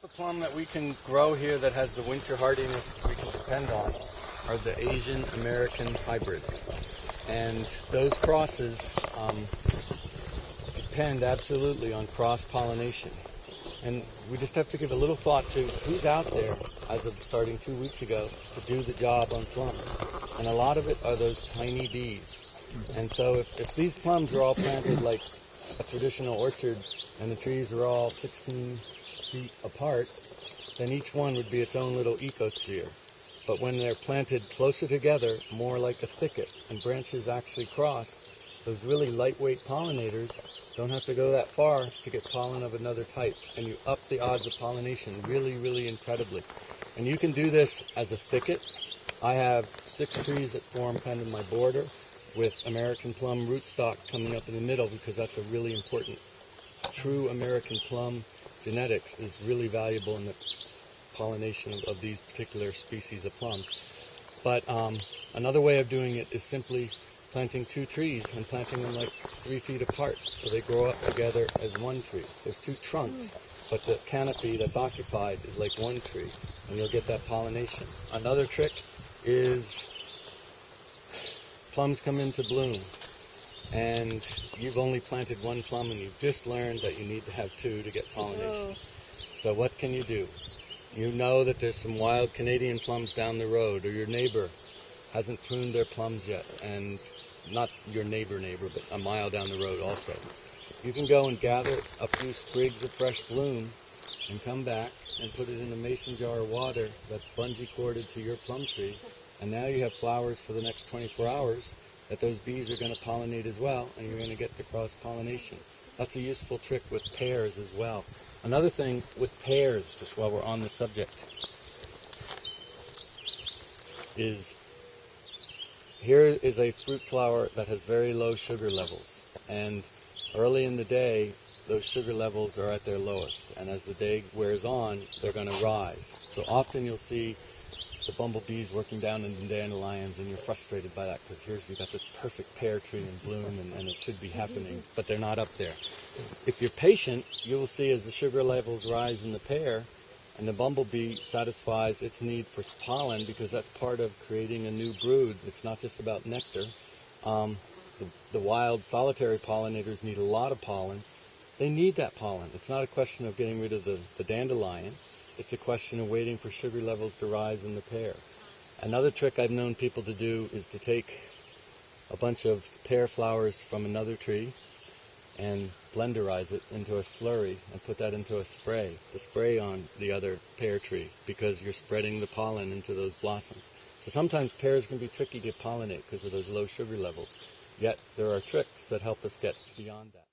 type of plum that we can grow here that has the winter hardiness we can depend on are the Asian American hybrids. And those crosses depend absolutely on cross-pollination. And we just have to give a little thought to who's out there, as of starting 2 weeks ago, to do the job on plums. And a lot of it are those tiny bees. And so if these plums were all planted like a traditional orchard and the trees were all 16 feet apart, then each one would be its own little ecosphere. But when they're planted closer together, more like a thicket, and branches actually cross, those really lightweight pollinators don't have to go that far to get pollen of another type, and you up the odds of pollination really, really incredibly. And you can do this as a thicket. I have 6 trees that form kind of my border with American plum rootstock coming up in the middle, because that's a really important. True American plum genetics is really valuable in the pollination of these particular species of plums. But another way of doing it is simply planting 2 trees and planting them like 3 feet apart, so they grow up together as one tree. There's 2 trunks, but the canopy that's occupied is like one tree, and you'll get that pollination. Another trick is plums come into bloom, and you've only planted 1 plum, and you've just learned that you need to have 2 to get pollination. So what can you do? You know that there's some wild Canadian plums down the road, or your neighbor hasn't pruned their plums yet, and not your neighbor, but a mile down the road also. You can go and gather a few sprigs of fresh bloom and come back and put it in a mason jar of water that's bungee corded to your plum tree, and now you have flowers for the next 24 hours that those bees are going to pollinate as well, and you're going to get the cross-pollination. That's a useful trick with pears as well. Another thing with pears, just while we're on the subject, is here is a fruit flower that has very low sugar levels, and early in the day those sugar levels are at their lowest, and as the day wears on they're going to rise. So often you'll see the bumblebees working down in the dandelions, and you're frustrated by that because you've got this perfect pear tree in bloom, and it should be happening, but they're not up there. If you're patient, you will see as the sugar levels rise in the pear, and the bumblebee satisfies its need for pollen, because that's part of creating a new brood. It's not just about nectar. The wild solitary pollinators need a lot of pollen. They need that pollen. It's not a question of getting rid of the dandelion. It's a question of waiting for sugar levels to rise in the pear. Another trick I've known people to do is to take a bunch of pear flowers from another tree and blenderize it into a slurry and put that into a spray to spray on the other pear tree, because you're spreading the pollen into those blossoms. So sometimes pears can be tricky to pollinate because of those low sugar levels, yet there are tricks that help us get beyond that.